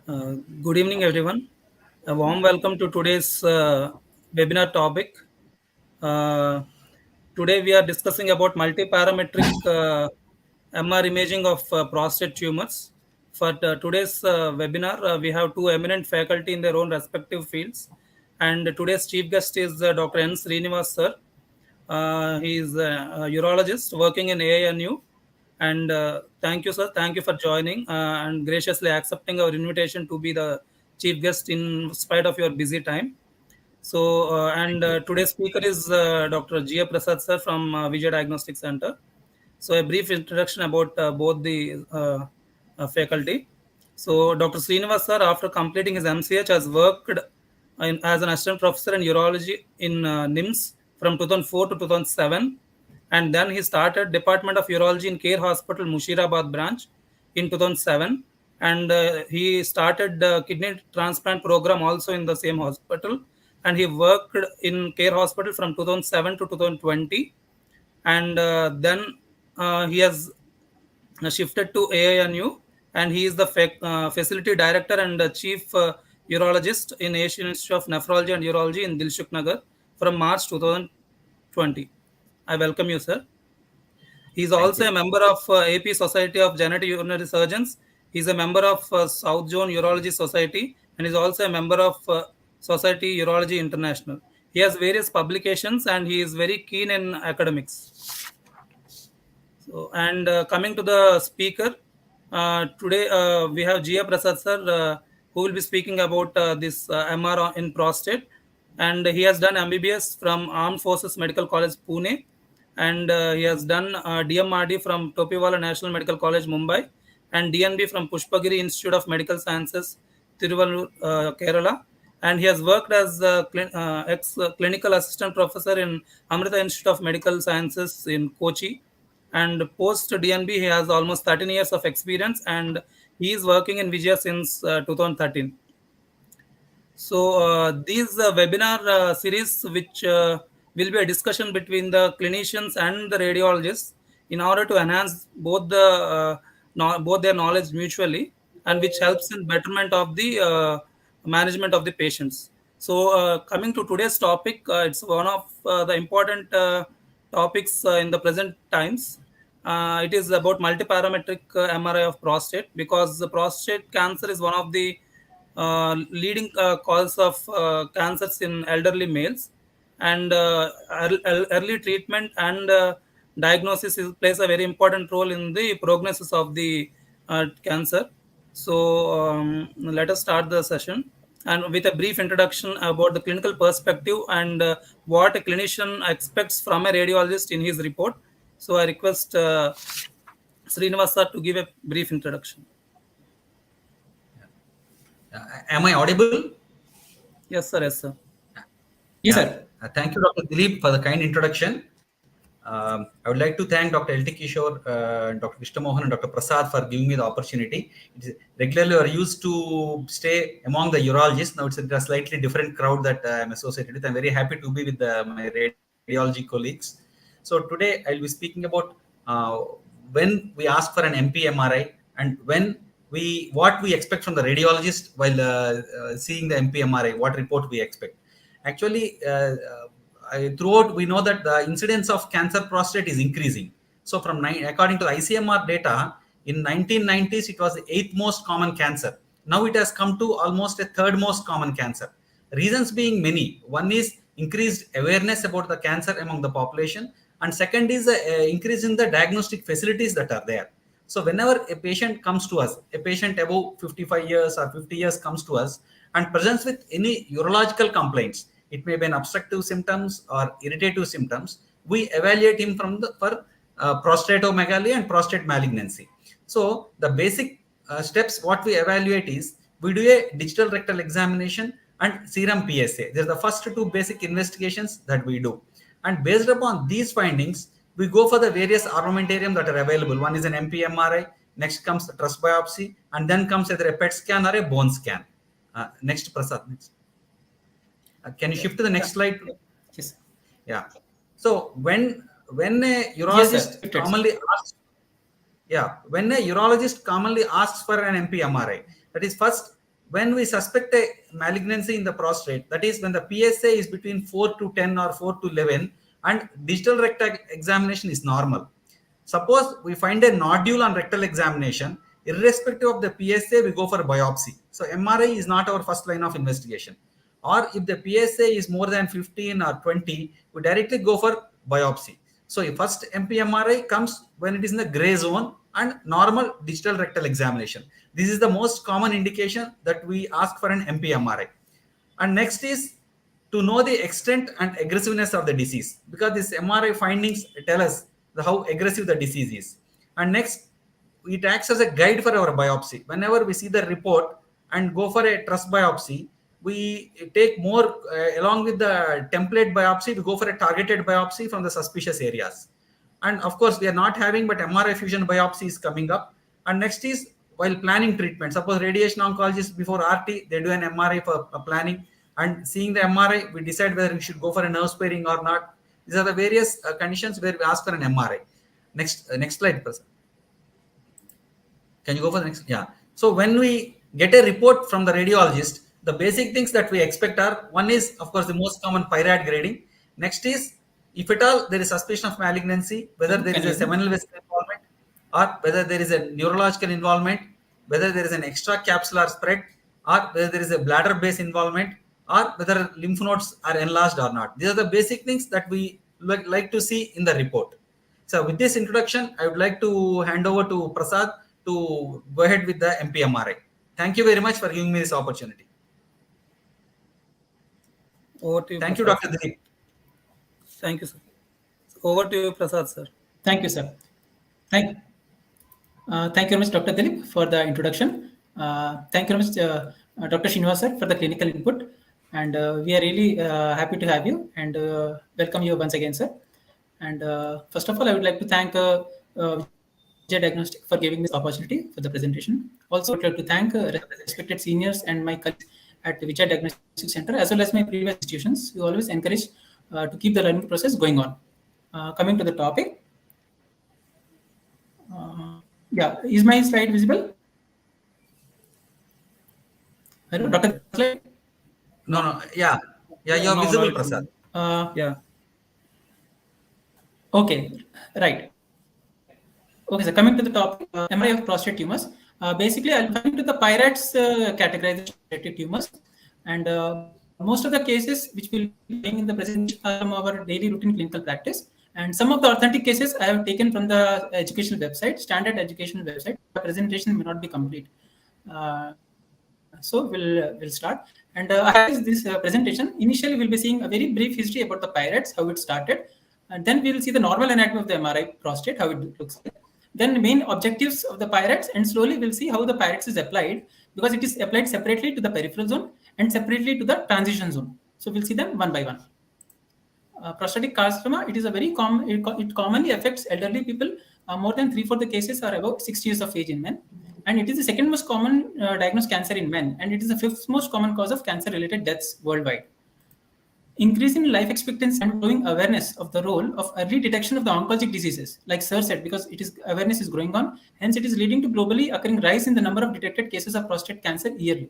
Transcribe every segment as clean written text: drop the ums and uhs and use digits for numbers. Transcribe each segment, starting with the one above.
Uh, Good evening, everyone. A warm welcome to today's webinar topic. Uh, Today, we are discussing about multiparametric MR imaging of prostate tumors. For today's webinar, we have two eminent faculty in their own respective fields. And today's chief guest is Dr. N. Srinivas, sir. He is a urologist working in AINU. And thank you, sir. Thank you for joining and graciously accepting our invitation to be the chief guest in spite of your busy time. So, Thank you. today's speaker is Dr. Vijaya Prasad, sir, from Vijaya Diagnostic Center. So, a brief introduction about both the faculty. So, Dr. Srinivas, sir, after completing his M.Ch, has worked as an assistant professor in urology in NIMS from 2004 to 2007, and then he started Department of Urology in Care Hospital Mushirabad branch in 2007, and he started the kidney transplant program also in the same hospital, and he worked in Care Hospital from 2007 to 2020, and then he has shifted to AINU, and he is the facility director and chief urologist in Asian Institute of Nephrology and Urology in Dilshuk Nagar from March 2020. I welcome you, sir. He is Thank also a you. member of AP Society of Genetic Urinary Surgeons. He is a member of South Zone Urology Society and is also a member of Society Urology International. He has various publications and he is very keen in academics. So, and coming to the speaker, today we have Jia Prasad sir, who will be speaking about this MR in prostate. And he has done MBBS from Armed Forces Medical College, Pune. And he has done DMRD from Topiwala National Medical College, Mumbai. And DNB from Pushpagiri Institute of Medical Sciences, Tiruvallur, Kerala. And he has worked as ex-clinical assistant professor in Amrita Institute of Medical Sciences in Kochi, and post DNB he has almost 13 years of experience, and he is working in Vijaya since 2013. So these webinar series, which will be a discussion between the clinicians and the radiologists in order to enhance both both their knowledge mutually, and which helps in betterment of the management of the patients. So coming to today's topic, it's one of the important topics in the present times. It is about multiparametric MRI of prostate, because the prostate cancer is one of the leading cause of cancers in elderly males, and early treatment and plays a very important role in the prognosis of the cancer. So let us start the session and with a brief introduction about the clinical perspective and what a clinician expects from a radiologist in his report. So I request Srinivas sir to give a brief introduction. Am I audible? Yes, sir. Yes, sir. Yes, Yeah. sir. Thank you, Dr. Dileep, for the kind introduction. I would like to thank Dr. L.T. Kishore, Dr. Vishnu Mohan, and Dr. Prasad for giving me the opportunity. Regularly, we are used to stay among the urologists. Now it's a slightly different crowd that I'm associated with. I'm very happy to be with my radiology colleagues. So today I'll be speaking about when we ask for an MP MRI and what we expect from the radiologist while seeing the MP MRI, what report we expect. Actually, throughout we know that the incidence of cancer prostate is increasing. So according to the ICMR data, in 1990s it was the 8th most common cancer. Now it has come to almost a 3rd most common cancer. Reasons being many. One is increased awareness about the cancer among the population, and second is increase in the diagnostic facilities that are there. So whenever a patient comes to us, a patient above 55 years or 50 years comes to us and presents with any urological complaints, it may be an obstructive symptoms or irritative symptoms, we evaluate him for prostatomegaly and prostate malignancy. So the basic steps what we evaluate is we do a digital rectal examination and serum PSA. These are the first two basic investigations that we do. And based upon these findings, we go for the various armamentarium that are available. One is an MP MRI, next comes the trus biopsy, and then comes either a PET scan or a bone scan. Next, Prasad. Next. Can you shift to the next slide? Yes. Yeah. So when a urologist Yes, commonly asks, when a urologist commonly asks for an MP MRI, that is first when we suspect a malignancy in the prostate, that is when the PSA is between 4 to 10 or 4 to 11 and digital rectal examination is normal. Suppose we find a nodule on rectal examination, irrespective of the PSA, we go for biopsy. So MRI is not our first line of investigation. Or if the PSA is more than 15 or 20, we directly go for biopsy. So first MP MRI comes when it is in the gray zone and normal digital rectal examination. This is the most common indication that we ask for an MP MRI. And next is to know the extent and aggressiveness of the disease, because these MRI findings tell us how aggressive the disease is. And next, it acts as a guide for our biopsy. Whenever we see the report and go for a trust biopsy, we take more along with the template biopsy, we go for a targeted biopsy from the suspicious areas. And of course, we are not having, but MRI fusion biopsy is coming up. And next is while planning treatment. Suppose radiation oncologist before RT, they do an MRI for planning, and seeing the MRI, we decide whether we should go for a nerve sparing or not. These are the various conditions where we ask for an MRI. Next slide, Prasad. Can you go for the next? Yeah. So when we get a report from the radiologist, the basic things that we expect are, one is, of course, the most common pyrad grading. Next is, if at all there is suspicion of malignancy, whether there is a seminal vesicle involvement or whether there is a neurological involvement, whether there is an extra capsular spread or whether there is a bladder base involvement or whether lymph nodes are enlarged or not. These are the basic things that we like to see in the report. So with this introduction, I would like to hand over to Prasad to go ahead with the MP MRI. Thank you very much for giving me this opportunity. Over to you. Thank you, Prasad. Dr. Dileep. Thank you, sir. Over to you, Prasad, sir. Thank you, sir. Thank you very much, Dr. Dileep, for the introduction. Thank you very much, Dr. Srinivas, sir, for the clinical input. And we are really happy to have you and welcome you once again, sir. And first of all, I would like to thank Vijaya Diagnostic for giving this opportunity for the presentation. Also, I would like to thank respected seniors and my colleagues at the Vijaya Diagnostic Center, as well as my previous institutions, who always encourage to keep the learning process going on. Coming to the topic. Yeah, is my slide visible? Hello, Dr. Slide? No. Yeah, you're visible, Prasad. Yeah. Okay, right. Okay, so coming to the topic, MRI of prostate tumors. Basically, I'll come to the PIRATS categorization of prostate tumors, and most of the cases which will be in the presentation are from our daily routine clinical practice, and some of the authentic cases I have taken from the educational website, standard educational website. The presentation may not be complete, so we'll start. And as this presentation, initially we'll be seeing a very brief history about the PIRATS, how it started, and then we will see the normal anatomy of the MRI prostate, how it looks like. Then the main objectives of the PIRATS, and slowly we'll see how the PIRATS is applied, because it is applied separately to the peripheral zone and separately to the transition zone. So we'll see them one by one. Prostatic carcinoma, it is a very common, it commonly affects elderly people. More than 3/4 of the cases are above 60 years of age in men. And it is the second most common diagnosed cancer in men. And it is the 5th most common cause of cancer-related deaths worldwide. Increasing life expectancy and growing awareness of the role of early detection of the oncologic diseases, like Sir said, because awareness is growing on, hence it is leading to globally occurring rise in the number of detected cases of prostate cancer yearly.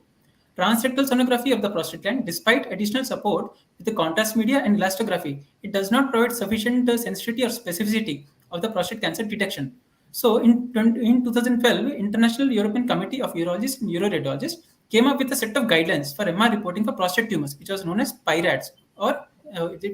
Transrectal sonography of the prostate gland, despite additional support with the contrast media and elastography, it does not provide sufficient sensitivity or specificity of the prostate cancer detection. So in 2012, International European Committee of Urologists and Uroradiologists came up with a set of guidelines for MR reporting for prostate tumors, which was known as PIRADS, or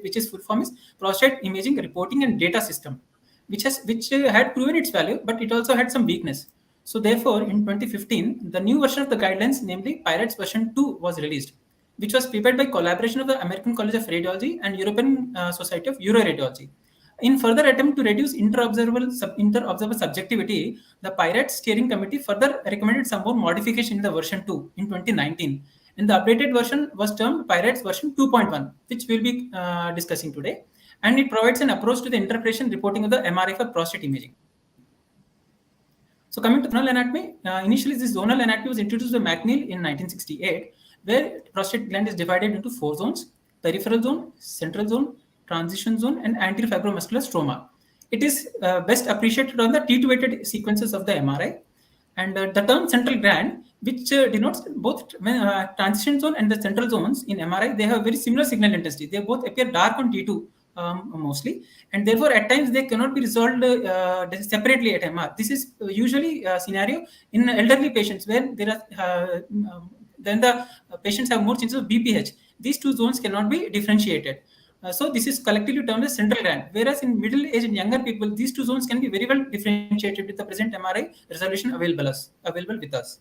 which is full form is Prostate Imaging Reporting and Data System, which had proven its value, but it also had some weakness. So therefore, in 2015, the new version of the guidelines, namely PIRADS version 2, was released, which was prepared by collaboration of the American College of Radiology and European Society of Uroradiology. In further attempt to reduce inter-observer subjectivity, the PIRATS steering committee further recommended some more modification in the version 2 in 2019. And the updated version was termed PIRATS version 2.1, which we'll be discussing today. And it provides an approach to the interpretation reporting of the MRI for prostate imaging. So coming to zonal anatomy, initially this zonal anatomy was introduced by McNeil in 1968, where prostate gland is divided into 4 zones: peripheral zone, central zone, transition zone, and anterior fibromuscular stroma. It is best appreciated on the T2-weighted sequences of the MRI. And the term central gland, which denotes both transition zone and the central zones in MRI, they have very similar signal intensity. They both appear dark on T2 mostly, and therefore at times they cannot be resolved separately at MR. This is usually a scenario in elderly patients where there are then the patients have more chances of BPH. These two zones cannot be differentiated. So this is collectively termed as central gland. Whereas in middle age and younger people, these two zones can be very well differentiated with the present MRI resolution available with us.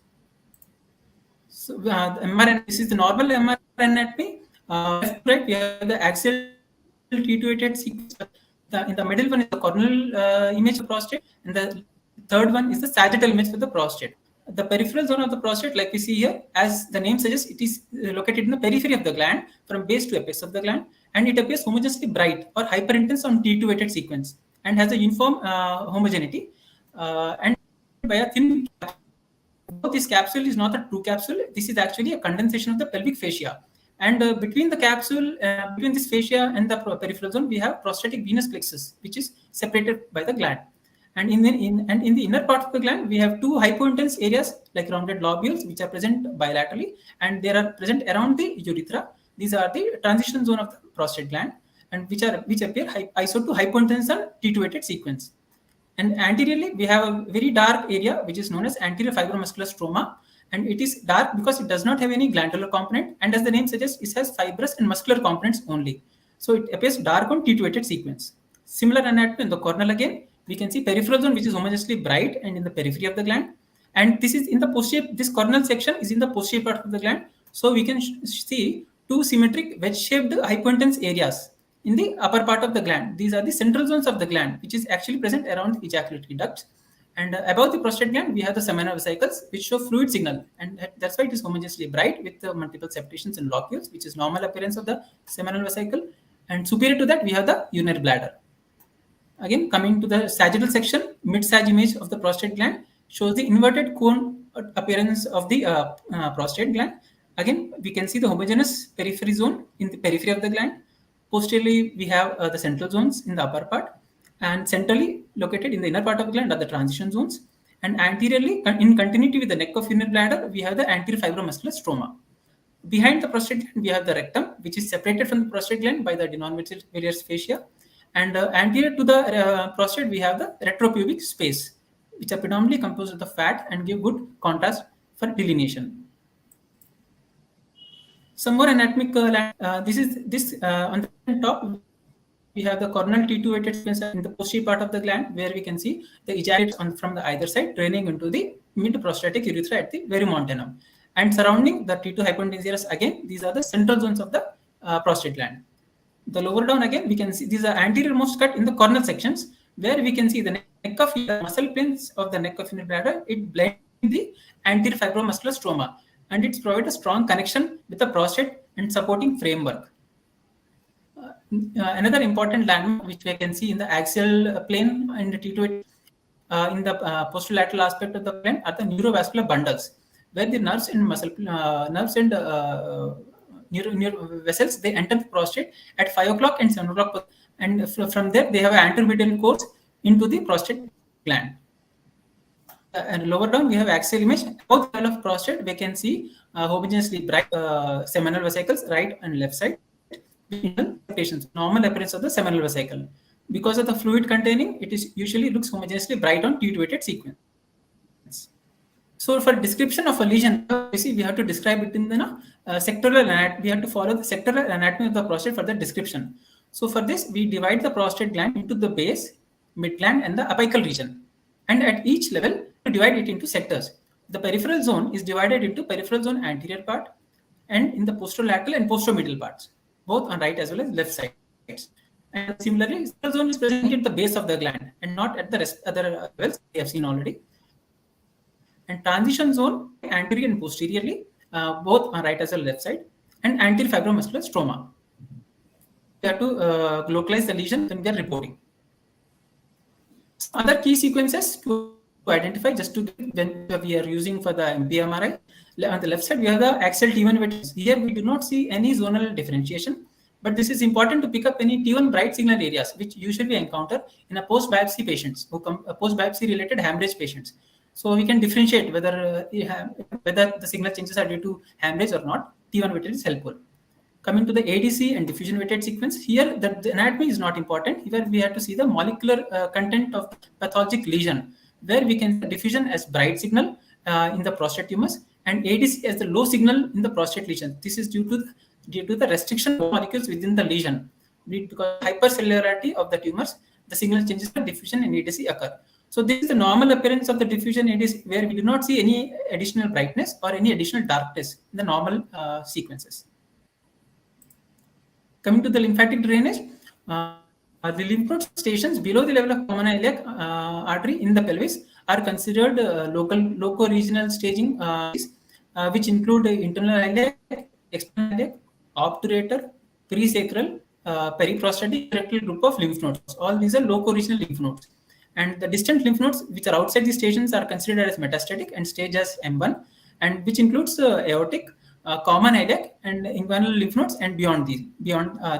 So MRI, this is the normal MRI anatomy. Left, right, we have the axial T288 sequence. In the middle one is the coronal image of prostate, and the third one is the sagittal image for the prostate. The peripheral zone of the prostate, like we see here, as the name suggests, it is located in the periphery of the gland from base to apex of the gland, and it appears homogeneously bright or hyperintense on T288 sequence and has a uniform homogeneity and by a thin capsule. This capsule is not a true capsule. This is actually a condensation of the pelvic fascia. And between the capsule, between this fascia and the peripheral zone, we have prostatic venous plexus, which is separated by the gland. And in the inner part of the gland, we have two hypointense areas like rounded lobules, which are present bilaterally, and they are present around the urethra. These are the transition zone of the prostate gland, and which appear iso to hypointense on T288 sequence. And anteriorly, we have a very dark area, which is known as anterior fibromuscular stroma. And it is dark because it does not have any glandular component. And as the name suggests, it has fibrous and muscular components only. So it appears dark on T288 sequence. Similar anatomy in the cornel again. We can see peripheral zone, which is homogeneously bright and in the periphery of the gland. And this is in the posterior, this cornel section is in the posterior part of the gland. So we can see two symmetric wedge-shaped hypointense areas in the upper part of the gland. These are the central zones of the gland, which is actually present around the ejaculatory ducts. And above the prostate gland, we have the seminal vesicles, which show fluid signal. And that's why it is homogeneously bright with multiple septations and locules, which is normal appearance of the seminal vesicle. And superior to that, we have the urinary bladder. Again, coming to the sagittal section, mid-sag image of the prostate gland shows the inverted cone appearance of the prostate gland. Again, we can see the homogeneous periphery zone in the periphery of the gland. Posteriorly, we have the central zones in the upper part. And centrally located in the inner part of the gland are the transition zones. And anteriorly, in continuity with the neck of urinary bladder, we have the anterior fibromuscular stroma. Behind the prostate gland, we have the rectum, which is separated from the prostate gland by the denominator fascia. And anterior to the prostate, we have the retropubic space, which are predominantly composed of the fat and give good contrast for delineation. Some more anatomic, on the top, we have the coronal T288 sequence in the posterior part of the gland, where we can see the ejaculate from the either side draining into the mid-prostatic urethra at the verumontanum. And surrounding the T2 hypointense areas, again, these are the central zones of the prostate gland. The lower down, again, we can see these are anterior-most cut in the cornel sections, where we can see the neck of the muscle planes of the neck of urinary bladder. It blends the anterior fibromuscular stroma, and it provides a strong connection with the prostate and supporting framework. Another important landmark which we can see in the axial plane and the T288 in the posterolateral aspect of the gland are the neurovascular bundles, where the nerves and vessels, they enter the prostate at 5 o'clock and 7 o'clock, and from there they have an anteromedial course into the prostate gland. And lower down, we have axial image. Above the level of prostate, we can see homogeneously bright seminal vesicles, right and left side. Patients, normal appearance of the seminal vesicle. Because of the fluid containing, it is usually looks homogeneously bright on T288 sequence. So for description of a lesion, we have to describe it in the sectoral anatomy. We have to follow the sectoral anatomy of the prostate for the description. So for this, we divide the prostate gland into the base, mid gland, and the apical region. And at each level, we divide it into sectors. The peripheral zone is divided into peripheral zone anterior part and in the posterolateral and posteromedial parts, both on right as well as left sides. And similarly, central zone is present at the base of the gland and not at the other levels we have seen already. And transition zone, anterior and posteriorly, both on right as well as left side, and anterior fibromuscular stroma. We have to localize the lesion when we are reporting. Other key sequences to identify, just to when we are using for the MP MRI. On the left side, we have the axial T1 vertices. Here we do not see any zonal differentiation, but this is important to pick up any T1 bright signal areas, which usually we encounter in a post-biopsy patients, post-biopsy related hemorrhage patients. So we can differentiate whether the signal changes are due to hemorrhage or not. T1 weighted is helpful. Coming to the ADC and diffusion weighted sequence, here the anatomy is not important. Here we have to see the molecular content of pathologic lesion, where we can see diffusion as bright signal in the prostate tumors and ADC as the low signal in the prostate lesion. This is due to the restriction of molecules within the lesion. Because hypercellularity of the tumors, the signal changes for diffusion and ADC occur. So this is the normal appearance of the diffusion ADC, where we do not see any additional brightness or any additional darkness in the normal sequences. Coming to the lymphatic drainage, the lymph node stations below the level of common iliac artery in the pelvis are considered loco-regional staging, which include internal iliac, external iliac, obturator, presacral, periprostatic, rectal group of lymph nodes. All these are loco-regional lymph nodes. And the distant lymph nodes, which are outside the stations, are considered as metastatic and staged as M1, and which includes aortic, common iliac, and inguinal lymph nodes, and beyond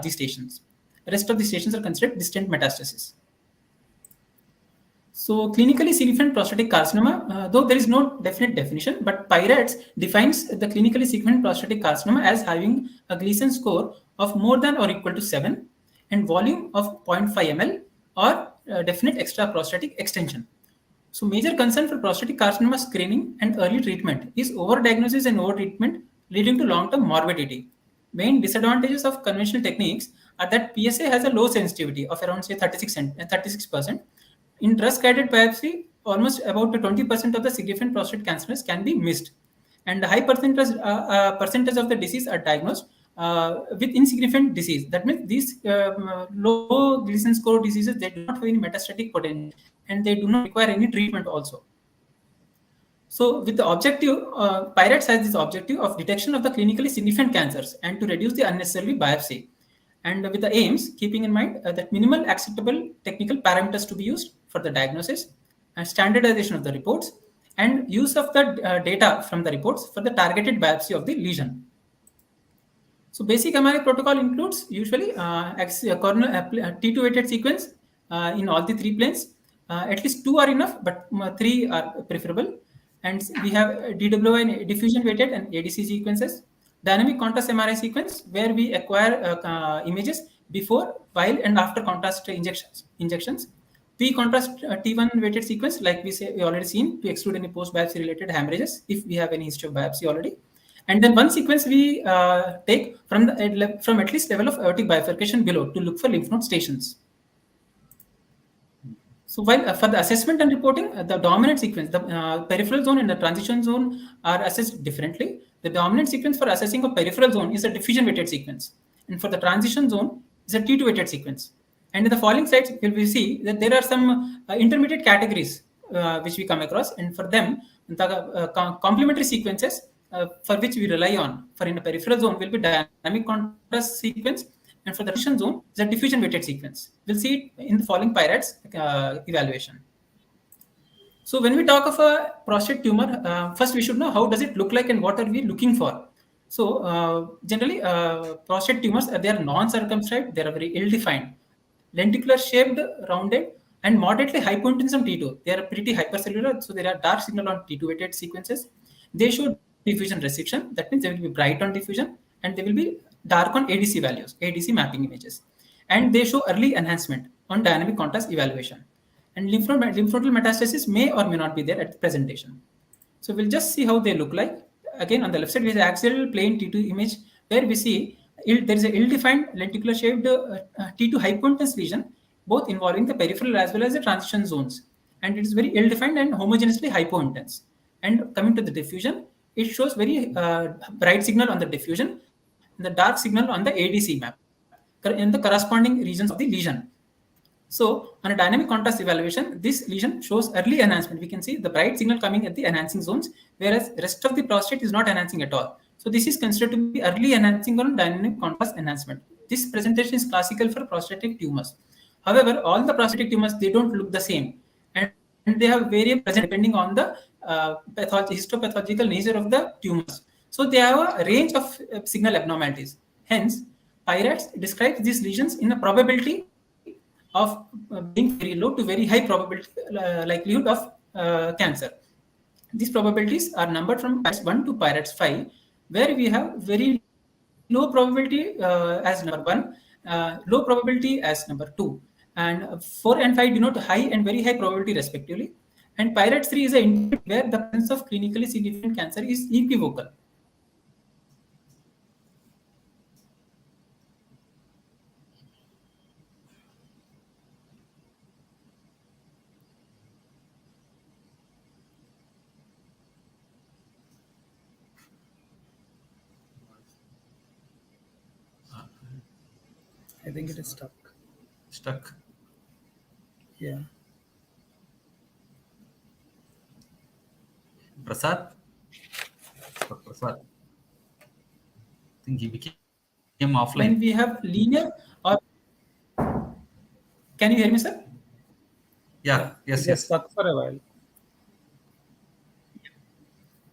these stations. The rest of the stations are considered distant metastasis. So clinically significant prostatic carcinoma, though there is no definite definition, but PIRATS defines the clinically significant prostatic carcinoma as having a Gleason score of more than or equal to 7 and volume of 0.5 ml or definite extra prostatic extension. So major concern for prostatic carcinoma screening and early treatment is overdiagnosis and overtreatment leading to long-term morbidity. Main disadvantages of conventional techniques are that PSA has a low sensitivity of around say 36%. In trust-guided biopsy, almost about 20% of the significant prostate cancers can be missed, and a high percentage of the disease are diagnosed with insignificant disease. That means these low Gleason score diseases, they do not have any metastatic potential and they do not require any treatment also. So with the objective, PIRATS has this objective of detection of the clinically significant cancers and to reduce the unnecessary biopsy. And with the aims, keeping in mind that minimal acceptable technical parameters to be used for the diagnosis and standardization of the reports and use of the data from the reports for the targeted biopsy of the lesion. So basic MRI protocol includes usually T2 weighted sequence in all the 3 planes. At least 2 are enough, but 3 are preferable. And we have DWI and diffusion weighted and ADC sequences. Dynamic contrast MRI sequence, where we acquire images before, while, and after contrast injections. P-contrast T1 weighted sequence, like we already seen, to exclude any post-biopsy related hemorrhages if we have any history of biopsy already. And then one sequence we take from at least level of aortic bifurcation below to look for lymph node stations. So while for the assessment and reporting, the dominant sequence, the peripheral zone and the transition zone are assessed differently. The dominant sequence for assessing a peripheral zone is a diffusion weighted sequence, and for the transition zone is a T2 weighted sequence. And in the following slides, we will see that there are some intermediate categories which we come across, and for them, the complementary sequences for which we rely on for in the peripheral zone will be dynamic contrast sequence, and for the transition zone is a diffusion weighted sequence. We'll see it in the following PIRATS evaluation. So when we talk of a prostate tumor, first we should know how does it look like and what are we looking for. So generally, prostate tumors, they are non-circumscribed, they are very ill-defined, lenticular shaped, rounded, and moderately hypointense on T2. They are pretty hypercellular, so there are dark signal on T2 weighted sequences. They show diffusion restriction, that means they will be bright on diffusion, and they will be dark on ADC values, ADC mapping images. And they show early enhancement on dynamic contrast evaluation. And lymph nodal metastasis may or may not be there at the presentation. So we'll just see how they look like. Again, on the left side, we have axial plane T2 image, where we see there is a ill-defined lenticular shaped T2 hypointense lesion, both involving the peripheral as well as the transition zones. And it is very ill-defined and homogeneously hypointense. And coming to the diffusion, it shows very bright signal on the diffusion and the dark signal on the ADC map in the corresponding regions of the lesion. So on a dynamic contrast evaluation, this lesion shows early enhancement. We can see the bright signal coming at the enhancing zones, whereas the rest of the prostate is not enhancing at all. So this is considered to be early enhancing on dynamic contrast enhancement. This presentation is classical for prostatic tumors. However, all the prostatic tumors, they don't look the same. And they have various present depending on the histopathological nature of the tumors. So they have a range of signal abnormalities. Hence, PIRATS describes these lesions in a probability of being very low to very high probability likelihood of cancer. These probabilities are numbered from pirates 1 to pirates 5, where we have very low probability as number 1, low probability as number 2, and 4 and 5 denote high and very high probability respectively. And pirates 3 is a where the presence of clinically significant cancer is equivocal. I think it is stuck. Stuck. Yeah. Prasad? Prasad. I think he became offline. When we have linear or... Can you hear me, sir? Yeah, yes, It was yes. stuck for a while.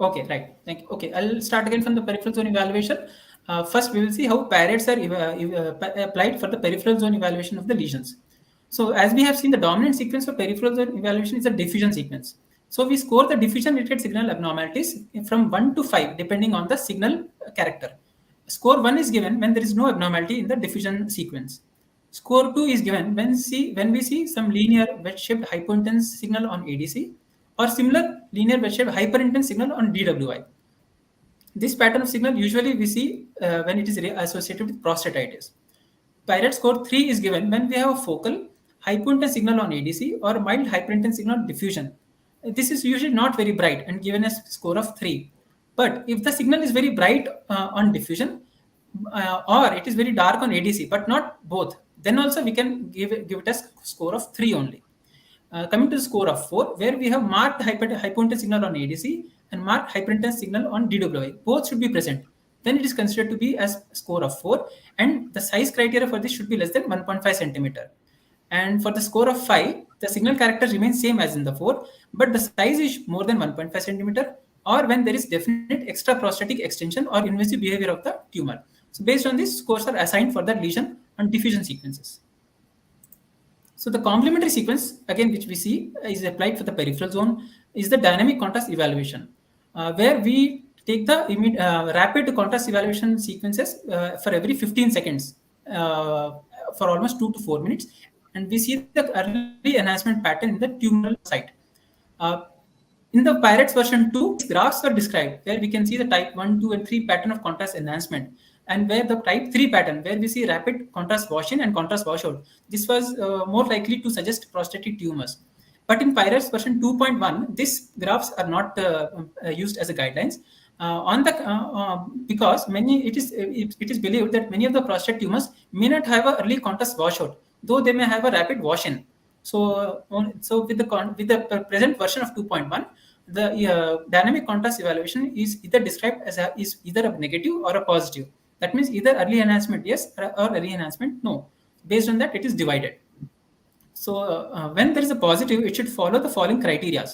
Okay, right. Thank you. Okay, I'll start again from the peripheral zone evaluation. First, we will see how pirates are applied for the peripheral zone evaluation of the lesions. So, as we have seen, the dominant sequence for peripheral zone evaluation is a diffusion sequence. So, we score the diffusion-related signal abnormalities from 1 to 5, depending on the signal character. Score 1 is given when there is no abnormality in the diffusion sequence. Score 2 is given when we see some linear wedge-shaped hypointense signal on ADC or similar linear wedge-shaped hyperintense signal on DWI. This pattern of signal usually we see when it is associated with prostatitis. Pirate score 3 is given when we have a focal hypointense signal on ADC or mild hyperintense signal on diffusion. This is usually not very bright and given as score of 3. But if the signal is very bright on diffusion or it is very dark on ADC, but not both, then also we can give it as score of 3 only. Coming to the score of 4, where we have marked hypointense signal on ADC and marked hyperintense signal on DWI. Both should be present. Then it is considered to be as score of 4, and the size criteria for this should be less than 1.5 centimeter. And for the score of 5, the signal character remains same as in the 4, but the size is more than 1.5 centimeter, or when there is definite extra prostatic extension or invasive behavior of the tumor. So based on this, scores are assigned for the lesion on diffusion sequences. So the complementary sequence, again, which we see is applied for the peripheral zone, is the dynamic contrast evaluation, where we take the rapid contrast evaluation sequences for every 15 seconds for almost 2 to 4 minutes, and we see the early enhancement pattern in the tumoral site. In the Pirates version 2, graphs are described where we can see the type 1, 2, and 3 pattern of contrast enhancement, and where the type 3 pattern, where we see rapid contrast wash in and contrast wash out. This was more likely to suggest prostatic tumors. But in Pirates version 2.1, these graphs are not used as a guidelines. Because it is believed that many of the prostate tumors may not have an early contrast washout, though they may have a rapid wash-in. So with the present version of 2.1, the dynamic contrast evaluation is either described as is either a negative or a positive. That means either early enhancement yes or early enhancement no. Based on that, it is divided. So when there is a positive, it should follow the following criteria.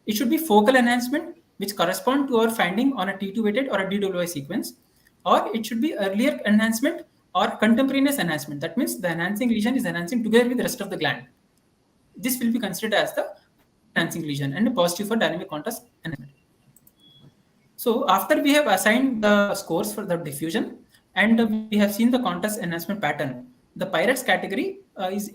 It should be focal enhancement, which correspond to our finding on a T2 weighted or a DWI sequence, or it should be earlier enhancement or contemporaneous enhancement. That means the enhancing lesion is enhancing together with the rest of the gland. This will be considered as the enhancing lesion and positive for dynamic contrast enhancement. So after we have assigned the scores for the diffusion and we have seen the contrast enhancement pattern, the Pirates category is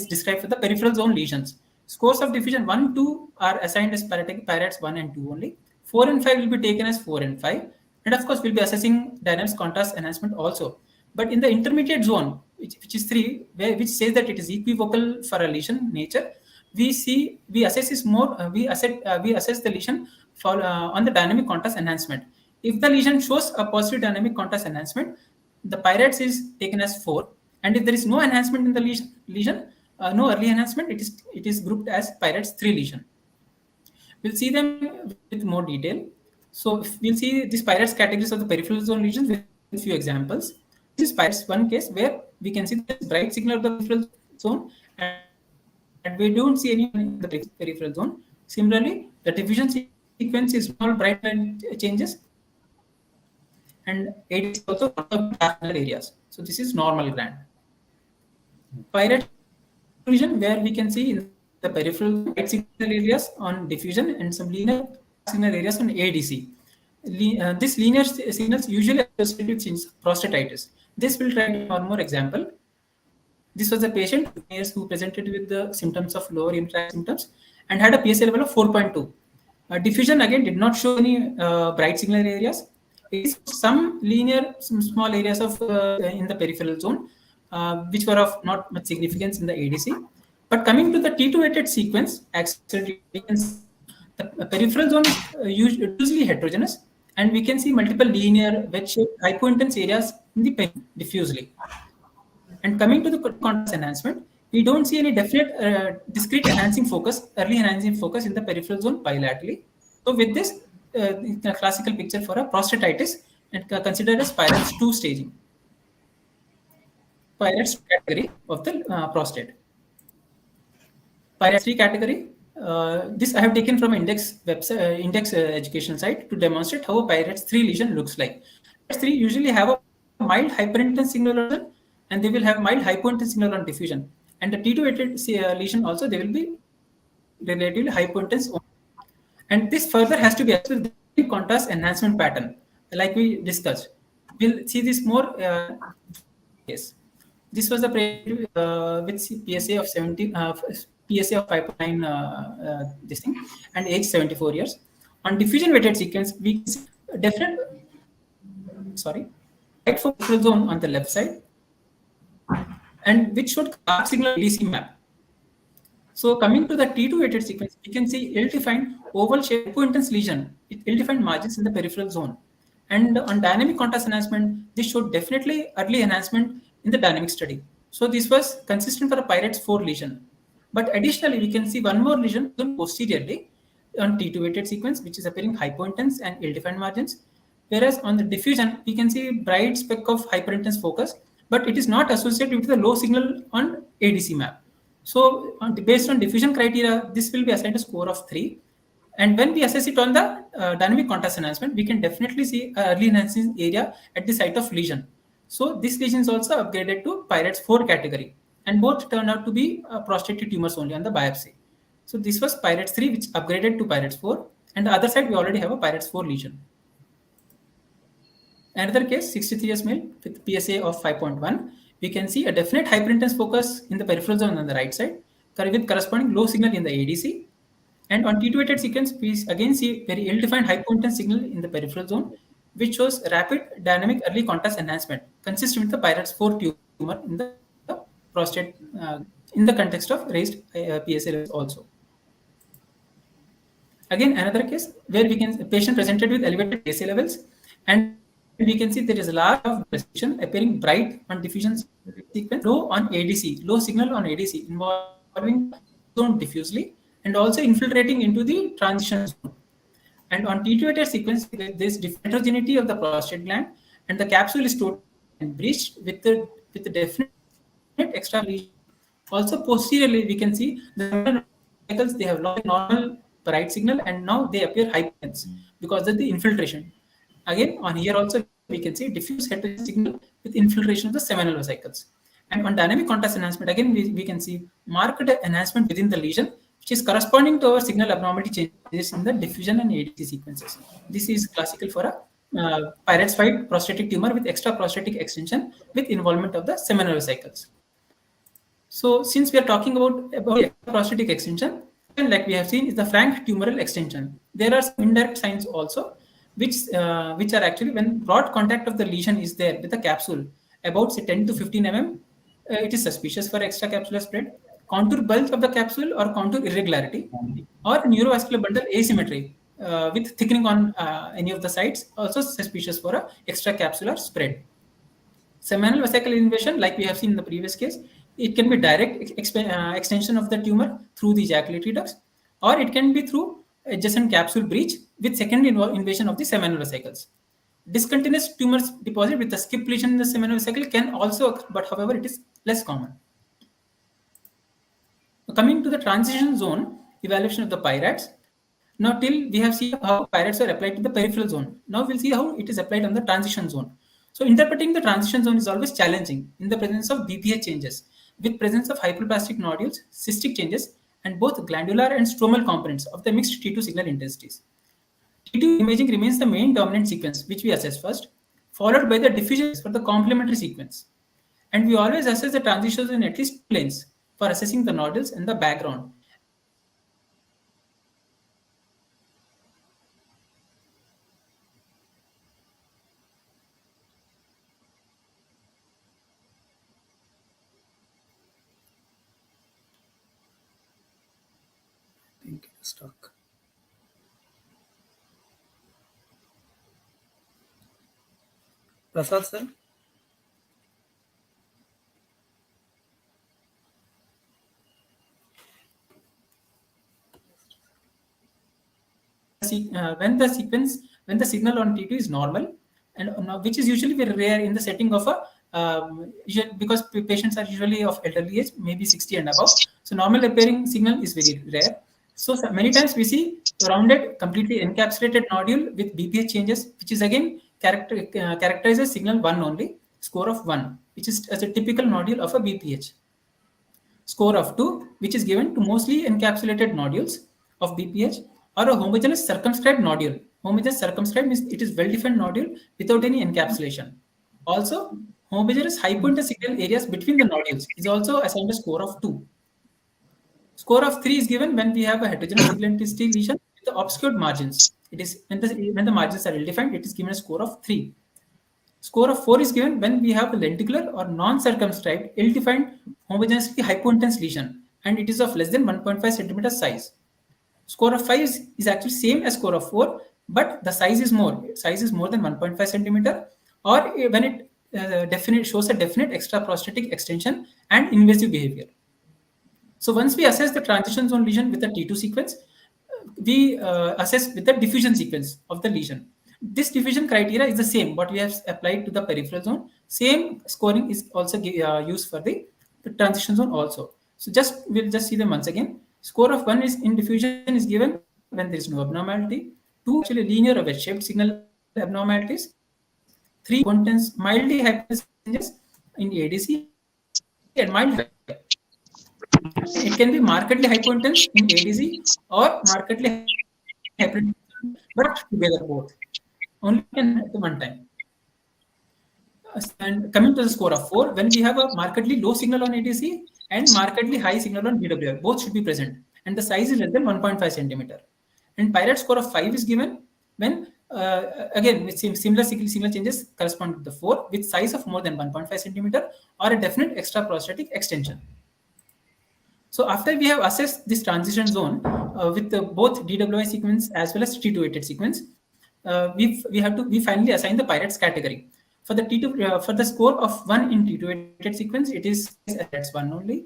described for the peripheral zone lesions. Scores of diffusion 1, 2 are assigned as Pirates 1 and 2 only. 4 and 5 will be taken as 4 and 5. And of course, we'll be assessing dynamic contrast enhancement also. But in the intermediate zone, which is 3, which says that it is equivocal for a lesion nature, we assess the lesion for on the dynamic contrast enhancement. If the lesion shows a positive dynamic contrast enhancement, the Pirates is taken as 4. And if there is no enhancement in the lesion, no early enhancement, it is grouped as Pirates 3 lesion. We'll see them with more detail. So we'll see these Pirates categories of the peripheral zone lesions with a few examples. This is Pirates 1 case where we can see the bright signal of the peripheral zone and we don't see any in the peripheral zone. Similarly, the diffusion sequence is not bright and changes, and it is also dark areas. So this is normal gland. Pirate region where we can see in the peripheral bright signal areas on diffusion and some linear signal areas on ADC. This linear signals usually associated with changes of prostatitis. This will try one more example. This was a patient who presented with the symptoms of lower urinary symptoms and had a PSA level of 4.2. Diffusion again did not show any bright signal areas. It is some linear, some small areas of in the peripheral zone, which were of not much significance in the ADC. But coming to the T2-weighted sequence, the peripheral zone is usually heterogeneous, and we can see multiple linear, wedge-shaped, hypointense areas in the pen diffusely. And coming to the contrast enhancement, we don't see any definite discrete enhancing focus, early enhancing focus in the peripheral zone bilaterally. So with this, the classical picture for a prostatitis and considered as Pirates 2 staging. Pirates category of the prostate. Pirates 3 category. This I have taken from index website, index education site to demonstrate how a Pirates 3 lesion looks like. Pirates 3 usually have a mild hyperintense signal, and they will have mild hypointense signal on diffusion. And the T2-weighted lesion also, they will be relatively hypointense. And this further has to be assessed with the contrast enhancement pattern, like we discussed. We'll see this more. Yes, this was the with PSA of 70, PSA of 5.9, this thing, and age 74 years. On diffusion-weighted sequence, we see a definite, right focal zone on the left side, and which showed carb signal ADC map. So coming to the T2-weighted sequence, we can see ill-defined oval shape hypointense lesion with ill-defined margins in the peripheral zone. And on dynamic contrast enhancement, this showed definitely early enhancement in the dynamic study. So this was consistent for a Pirates 4 lesion. But additionally, we can see one more lesion posteriorly on T2-weighted sequence, which is appearing hypointense and ill-defined margins. Whereas on the diffusion, we can see bright speck of hyperintense focus, but it is not associated with the low signal on ADC map. So based on diffusion criteria, this will be assigned a score of 3. And when we assess it on the dynamic contrast enhancement, we can definitely see early enhancing area at the site of lesion. So this lesion is also upgraded to Pirates 4 category. And both turned out to be prostatic tumors only on the biopsy. So this was Pirates 3, which upgraded to Pirates 4. And the other side, we already have a Pirates 4 lesion. Another case, 63 years male with PSA of 5.1. We can see a definite hyperintense focus in the peripheral zone on the right side, with corresponding low signal in the ADC. And on T2-weighted sequence, we again see very ill-defined hypointense signal in the peripheral zone, which shows rapid dynamic early contrast enhancement, consistent with the Pirates 4 tumor in the prostate in the context of raised PSA levels also. Again, another case where we can patient presented with elevated PSA levels, and we can see there is a large of precision appearing bright on diffusion sequence, low on ADC, low signal on ADC involving zone diffusely and also infiltrating into the transition zone. And on T2-weighted sequence, there is heterogeneity of the prostate gland, and the capsule is totally breached with the definite extra lesion. Also posteriorly, we can see the cycles, they have lost normal bright signal, and now they appear hypotense because of the infiltration. Again, on here also, we can see diffuse heterogeneous signal with infiltration of the seminal vesicles. And on dynamic contrast enhancement, again, we can see marked enhancement within the lesion, which is corresponding to our signal abnormality changes in the diffusion and ADC sequences. This is classical for a Pirates 5 prostatic tumor with extra prostatic extension with involvement of the seminal vesicles. So since we are talking about prostatic extension, like we have seen, is the frank tumoral extension. There are some indirect signs also, which are actually when broad contact of the lesion is there with the capsule about say 10 to 15 mm, it is suspicious for extracapsular spread. Contour bulge of the capsule or contour irregularity, or neurovascular bundle asymmetry with thickening on any of the sides, also suspicious for a extracapsular spread. Seminal vesicle invasion, like we have seen in the previous case, it can be direct extension of the tumor through the ejaculatory ducts, or it can be through adjacent capsule breach with secondary invasion of the seminal vesicles. Discontinuous tumors deposit with a skip lesion in the seminal vesicle can also occur, but however, it is less common. Coming to the transition zone evaluation of the Pirates. Now, till we have seen how Pirates are applied to the peripheral zone. Now, we'll see how it is applied on the transition zone. So, interpreting the transition zone is always challenging in the presence of BPH changes, with presence of hyperplastic nodules, cystic changes, and both glandular and stromal components of the mixed T2 signal intensities. T2 imaging remains the main dominant sequence, which we assess first, followed by the diffusion for the complementary sequence. And we always assess the transitions in at least planes for assessing the nodules and the background. I think it's stuck. Prasad sir? When the signal on T2 is normal, and which is usually very rare in the setting of a because patients are usually of elderly age, maybe 60 and above. So normal appearing signal is very rare. So many times we see rounded, completely encapsulated nodule with BPH changes, which is again characterizes signal 1 only, score of 1, which is as a typical nodule of a BPH. Score of 2, which is given to mostly encapsulated nodules of BPH, or a homogeneous circumscribed nodule. Homogeneous circumscribed means it is well-defined nodule without any encapsulation. Also, homogeneous hypointensity signal areas between the nodules is also assigned a score of 2. Score of 3 is given when we have a heterogeneous signal intensity lesion with the obscured margins. It is when the margins are ill-defined, it is given a score of 3. Score of 4 is given when we have a lenticular or non-circumscribed, ill-defined, homogeneously hypointense lesion, and it is of less than 1.5 centimeter size. Score of 5 is actually same as score of 4, but the size is more. Size is more than 1.5 centimeter, or when it shows a definite extraprostatic extension and invasive behavior. So once we assess the transition zone lesion with the T2 sequence, we assess with the diffusion sequence of the lesion. This diffusion criteria is the same what we have applied to the peripheral zone. Same scoring is also used for the transition zone also. So we'll just see them once again. Score of 1 is in diffusion is given when there is no abnormality. 2 actually linear or wedge-shaped signal abnormalities. 3 contents mildly hypertensive changes in ADC and mild. It can be markedly hypointense in ADC or markedly hypertensive, but together both. Only can at one time. And coming to the score of 4, when we have a markedly low signal on ADC and markedly high signal on BWR, both should be present, and the size is less than 1.5 centimeter. And Pirate score of 5 is given when again with similar signal changes correspond to the 4 with size of more than 1.5 centimeter or a definite extraprostatic extension. So after we have assessed this transition zone with both DWI sequence as well as T2-weighted sequence, we finally assign the Pirates category. For the T2 for the score of 1 in T2-weighted sequence, it is that's 1 only.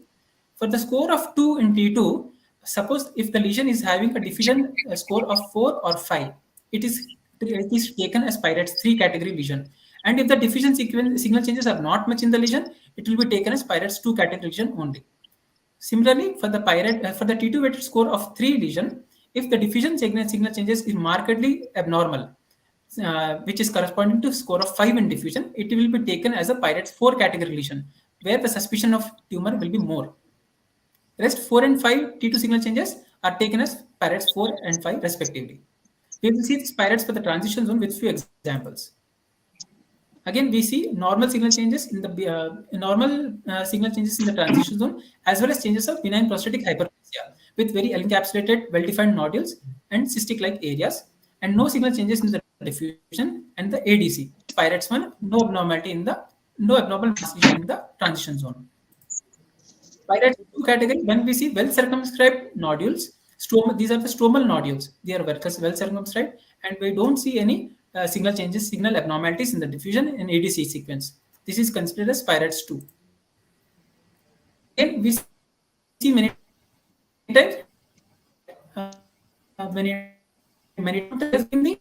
For the score of 2 in T2, suppose if the lesion is having a diffusion score of 4 or 5, it is taken as Pirates 3 category lesion. And if the diffusion signal changes are not much in the lesion, it will be taken as Pirates 2 category lesion only. Similarly, for the for the T2 weighted score of 3 lesion, if the diffusion signal changes is markedly abnormal, which is corresponding to score of 5 in diffusion, it will be taken as a Pirates 4 category lesion, where the suspicion of tumor will be more. Rest 4 and 5 T2 signal changes are taken as Pirates 4 and 5 respectively. We will see these Pirates for the transition zone with few examples. Again, we see normal signal changes in the signal changes in the transition zone, as well as changes of benign prostatic hyperplasia with very encapsulated, well-defined nodules and cystic-like areas, and no signal changes in the diffusion and the ADC. Pirates 1, no abnormal mass lesion in the transition zone. Pirates 2 category, when we see well-circumscribed nodules, these are the stromal nodules. They are well-circumscribed, and we don't see any signal abnormalities in the diffusion and ADC sequence. This is considered as Pirates 2. Again, we see many times in the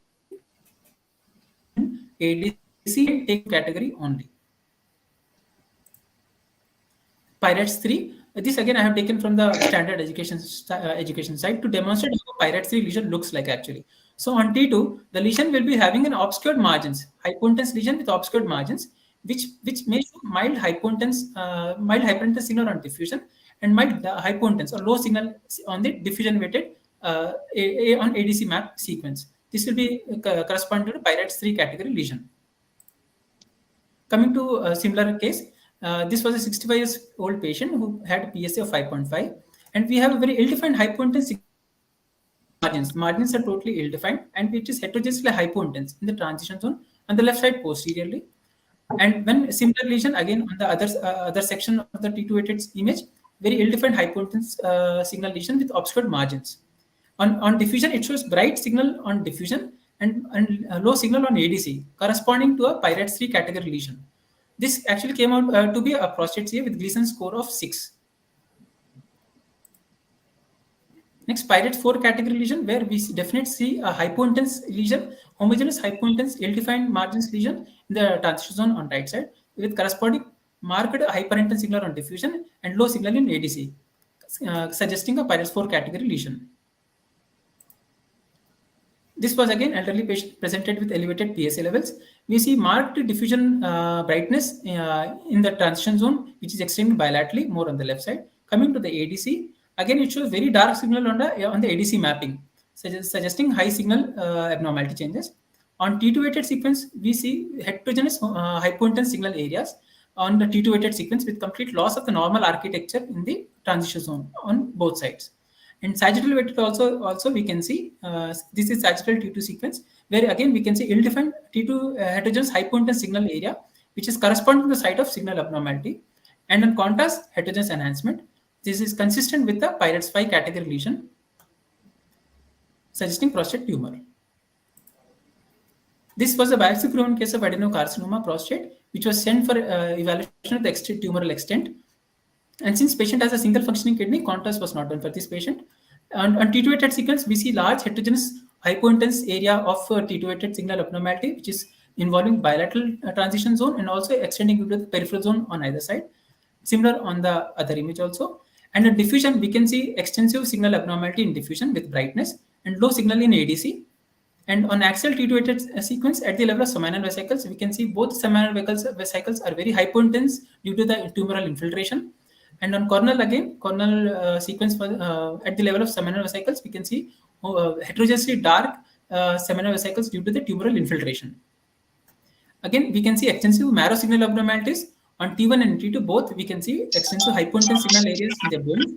ADC take category only. Pirates 3. This again I have taken from the standard education site to demonstrate how Pirates 3 lesion looks like actually. So on T2, the lesion will be having an obscured margins, hypointense lesion with obscured margins, which may show mild hypointense signal on diffusion and mild hypointense or low signal on the diffusion weighted on ADC map sequence. This will be corresponding to Pirates 3 category lesion. Coming to a similar case, this was a 65 years old patient who had PSA of 5.5, and we have a very ill-defined hypointense margins. Margins are totally ill-defined, and it is heterogeneously hypointense in the transition zone on the left side posteriorly. And when similar lesion again on the other section of the T288 image, very ill-defined hypointense signal lesion with obscured margins. On diffusion, it shows bright signal on diffusion and low signal on ADC, corresponding to a Pirates 3 category lesion. This actually came out to be a prostate CA with Gleason score of 6. Next, Pirates 4 category lesion, where we definitely see a hypointense lesion, homogeneous hypointense ill-defined margins lesion in the transition zone on right side, with corresponding marked hyperintense signal on diffusion and low signal in ADC, suggesting a Pirates 4 category lesion. This was again elderly patient presented with elevated PSA levels. We see marked diffusion brightness in the transition zone, which is extended bilaterally, more on the left side. Coming to the ADC, again it shows very dark signal on the ADC mapping, suggesting high signal abnormality changes. On T288 sequence, we see heterogeneous hypointense signal areas on the T288 sequence with complete loss of the normal architecture in the transition zone on both sides. And sagittal weighted also we can see this is sagittal T2 sequence, where again we can see ill-defined T2 heterogeneous hypointense signal area, which is corresponding to the site of signal abnormality. And on contrast, heterogeneous enhancement. This is consistent with the Pirates 5 category lesion, suggesting prostate tumor. This was a biopsy-proven case of adenocarcinoma prostate, which was sent for evaluation of the tumoral extent. And since patient has a single functioning kidney, contrast was not done for this patient. On T288 sequence, we see large heterogeneous hypointense area of T288 signal abnormality, which is involving bilateral transition zone and also extending into the peripheral zone on either side. Similar on the other image also. And in diffusion, we can see extensive signal abnormality in diffusion with brightness and low signal in ADC. And on axial T288 sequence at the level of seminal vesicles, we can see both seminal vesicles are very hypointense due to the tumoral infiltration. And on corneal again, corneal sequence at the level of seminal vesicles, we can see heterogeneously dark seminal vesicles due to the tumoral infiltration. Again, we can see extensive marrow signal abnormalities. On T1 and T2 both, we can see extensive hypointense signal areas in the bones,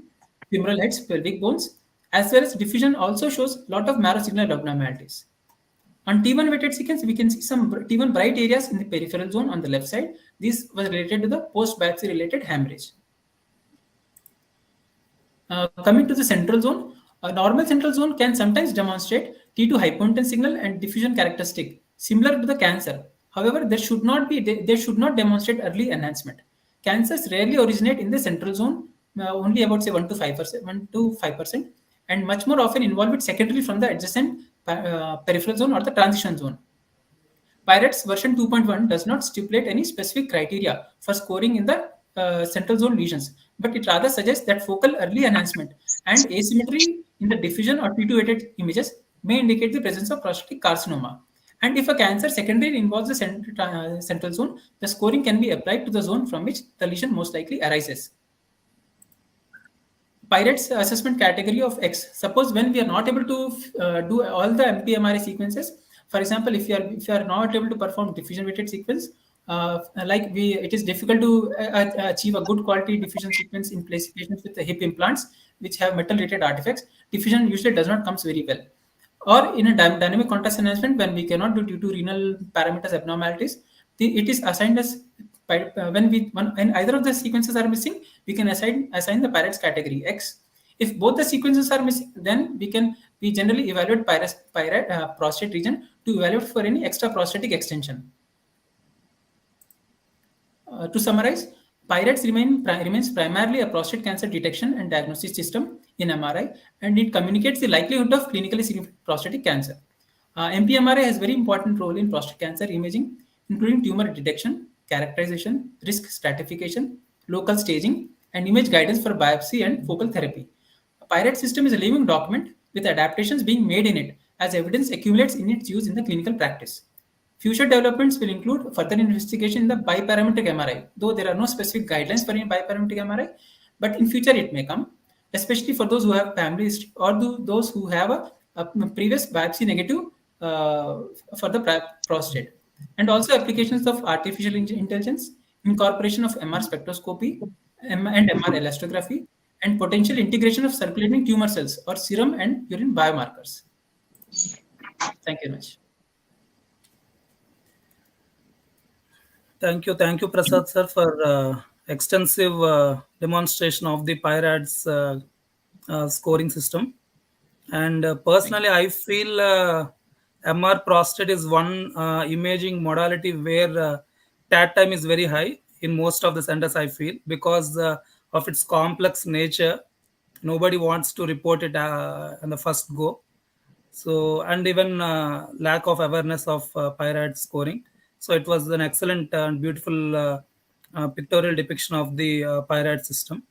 femoral heads, pelvic bones, as well as diffusion also shows a lot of marrow signal abnormalities. On T1 weighted sequence, we can see some T1 bright areas in the peripheral zone on the left side. This was related to the post-biopsy related hemorrhage. Coming to the central zone, a normal central zone can sometimes demonstrate T2 hypointense signal and diffusion characteristic similar to the cancer. However, they should not demonstrate early enhancement. Cancers rarely originate in the central zone, only about say 1 to 5%, and much more often involve it secondary from the adjacent peripheral zone or the transition zone. Pirates version 2.1 does not stipulate any specific criteria for scoring in the central zone lesions, but it rather suggests that focal early enhancement and asymmetry in the diffusion or T288 images may indicate the presence of prostatic carcinoma. And if a cancer secondary involves the central zone, the scoring can be applied to the zone from which the lesion most likely arises. Pirates assessment category of X. Suppose when we are not able to do all the MP MRI sequences, for example, if you are not able to perform diffusion weighted sequence, it is difficult to achieve a good quality diffusion sequence in patients with the hip implants which have metal related artifacts. Diffusion usually does not come very well. Or in a dynamic contrast enhancement, when we cannot do due to renal parameters abnormalities, it is assigned as when either of the sequences are missing, we can assign the Pirates category X. If both the sequences are missing, then we generally evaluate prostate region to evaluate for any extra prostatic extension. To summarize, Pirates remains primarily a prostate cancer detection and diagnostic system in MRI, and it communicates the likelihood of clinically significant prostatic cancer. MP MRI has very important role in prostate cancer imaging, including tumor detection, characterization, risk stratification, local staging, and image guidance for biopsy and focal therapy. A Pirate system is a living document with adaptations being made in it as evidence accumulates in its use in the clinical practice. Future developments will include further investigation in the biparametric MRI, though there are no specific guidelines for any biparametric MRI, but in future it may come, especially for those who have family history or those who have a previous biopsy negative for the prostate, and also applications of artificial intelligence, incorporation of MR spectroscopy and MR elastography, and potential integration of circulating tumor cells or serum and urine biomarkers. Thank you very much. Thank you, Prasad sir, for extensive demonstration of the PIRADS scoring system. And personally, I feel MR prostate is one imaging modality where TAT time is very high in most of the centers, I feel, because of its complex nature. Nobody wants to report it in the first go. So, and even lack of awareness of PIRAD scoring. So, it was an excellent and beautiful pictorial depiction of the PIRAD system.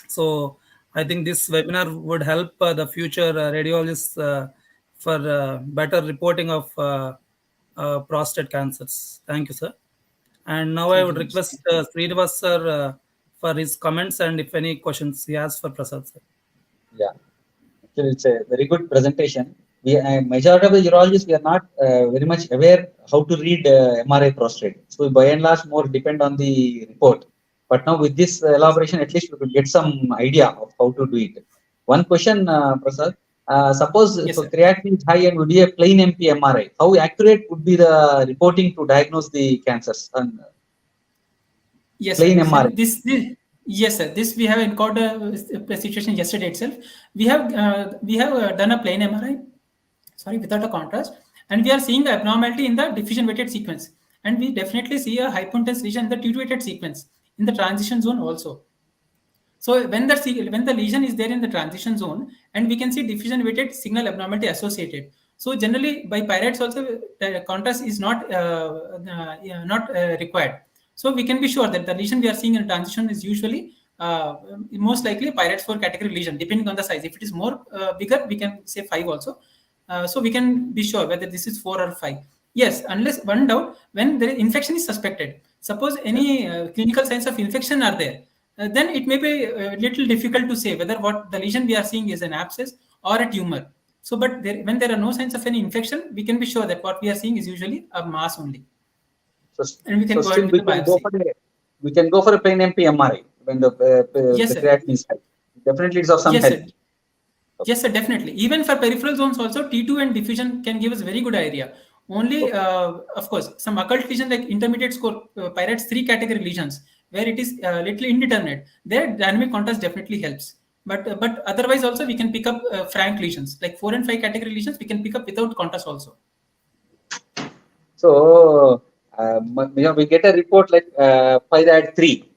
So, I think this webinar would help the future radiologists for better reporting of prostate cancers. Thank you, sir. And now I would request Srinivas sir for his comments and if any questions he has for Prasad sir. Yeah, actually, it's a very good presentation. Majority of the urologists, we are not very much aware how to read MRI prostate. So by and large, more depend on the report. But now with this elaboration, at least we could get some idea of how to do it. One question, Prasad. Suppose if creatinine is high and would be a plain MP MRI, how accurate would be the reporting to diagnose the cancers? Yes, plain sir. MRI. Yes, sir. This we have encountered a situation yesterday itself. We have done a plain MRI, without a contrast, and we are seeing the abnormality in the diffusion weighted sequence, and we definitely see a hypointense lesion in the T2 weighted sequence in the transition zone also. So when the lesion is there in the transition zone, and we can see diffusion weighted signal abnormality associated. So generally by PIRADS also contrast is not required. So we can be sure that the lesion we are seeing in transition is usually most likely PIRADS 4 category lesion, depending on the size. If it is more bigger, we can say 5 also. So we can be sure whether this is 4 or 5. Yes, unless one doubt, when the infection is suspected, suppose any clinical signs of infection are there, then it may be a little difficult to say whether what the lesion we are seeing is an abscess or a tumor. So, but when there are no signs of any infection, we can be sure that what we are seeing is usually a mass only. So, and we can so still we can go for a plain MP MRI when the creatinine is high. Definitely, it's of some help. Yes, sir, definitely. Even for peripheral zones also, T2 and diffusion can give us very good idea. Only, of course, some occult lesion like intermediate score, PIRADS 3 category lesions, where it is little indeterminate, there dynamic contrast definitely helps. But otherwise also we can pick up frank lesions, like 4 and 5 category lesions, we can pick up without contrast also. So, we get a report like PIRAD 3.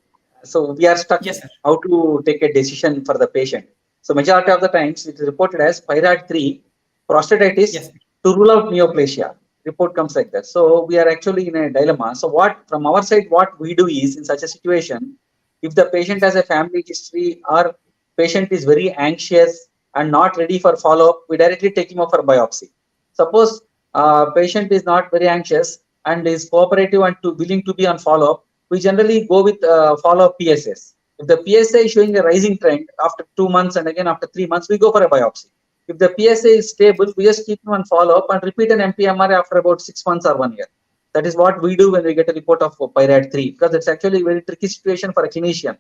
So we are stuck how to take a decision for the patient. So majority of the times it is reported as PIRAD 3, prostatitis to rule out neoplasia. Report comes like that. So we are actually in a dilemma. So from our side, what we do is in such a situation, if the patient has a family history or patient is very anxious and not ready for follow-up, we directly take him up for biopsy. Suppose patient is not very anxious and is cooperative and willing to be on follow-up, we generally go with follow-up PSAs. If the PSA is showing a rising trend after 2 months and again after 3 months, we go for a biopsy. If the PSA is stable, we just keep him on follow-up and repeat an MP MRI after about 6 months or 1 year. That is what we do when we get a report of PIRAD 3, because it's actually a very tricky situation for a clinician.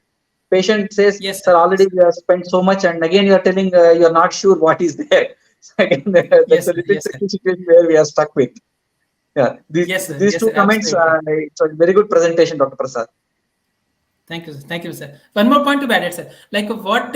Patient says, sir, already we have spent so much, and again you are telling you are not sure what is there. So again, that's a little tricky situation where we are stuck with. Yeah, these two comments, it's a very good presentation, Dr. Prasad. Thank you, sir. One more point to add, sir. Like what,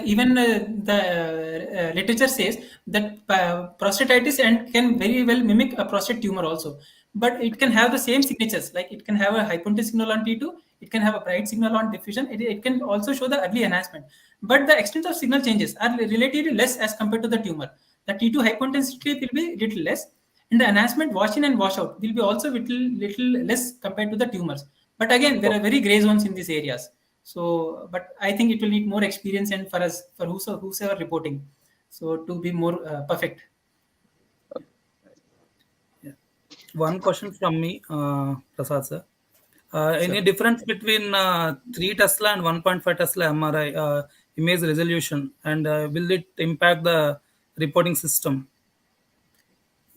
even the literature says that prostatitis and can very well mimic a prostate tumor also, but it can have the same signatures. Like it can have a hypointense signal on T2, it can have a bright signal on diffusion. It can also show the early enhancement, but the extent of signal changes are relatively less as compared to the tumor. The T2 hypointensity will be little less, and the enhancement wash in and wash out will be also little less compared to the tumors. But again, there are very gray zones in these areas. So, but I think it will need more experience and for us, for whosoever reporting, so to be more perfect. Yeah. One question from me, Prasad sir. Any difference between 3 Tesla and 1.5 Tesla MRI image resolution, and will it impact the reporting system?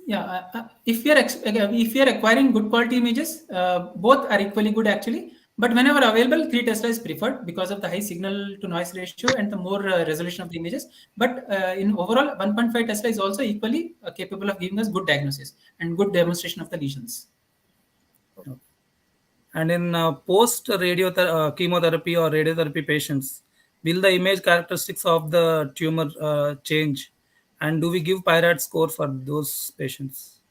If we are acquiring good quality images, both are equally good actually. But whenever available, 3 Tesla is preferred because of the high signal to noise ratio and the more resolution of the images. But in overall, 1.5 Tesla is also equally capable of giving us good diagnosis and good demonstration of the lesions. And in post chemotherapy or radiotherapy patients, will the image characteristics of the tumor change? And do we give PIRAD score for those patients?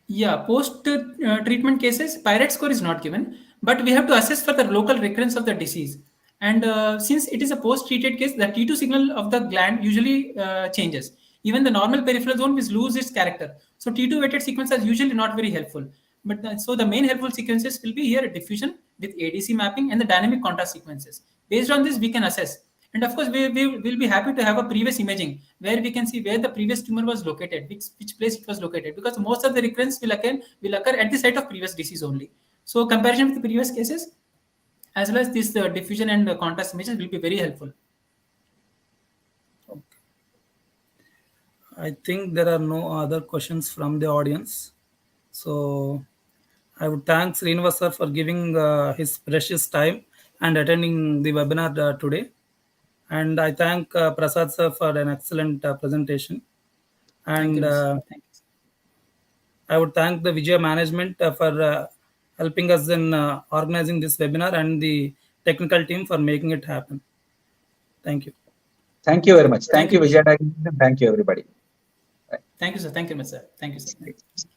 Yeah, post treatment cases, PIRAD score is not given, but we have to assess for the local recurrence of the disease. And since it is a post-treated case, the T2 signal of the gland usually changes. Even the normal peripheral zone will lose its character. So T2 weighted sequences are usually not very helpful. But so the main helpful sequences will be here diffusion with ADC mapping and the dynamic contrast sequences. Based on this, we can assess. And of course, we will be happy to have a previous imaging where we can see where the previous tumor was located, which place it was located, because most of the recurrence will occur at the site of previous disease only. So comparison with the previous cases, as well as this diffusion and contrast images will be very helpful. Okay. I think there are no other questions from the audience. So I would thank Srinivas sir for giving his precious time and attending the webinar today. And I thank Prasad sir for an excellent presentation. And I would thank the Vijaya management for helping us in organizing this webinar and the technical team for making it happen. Thank you. Thank you very much. Thank you, Vijaya. Thank you, everybody. Thank you, sir. Thank you, sir. Thank you, sir.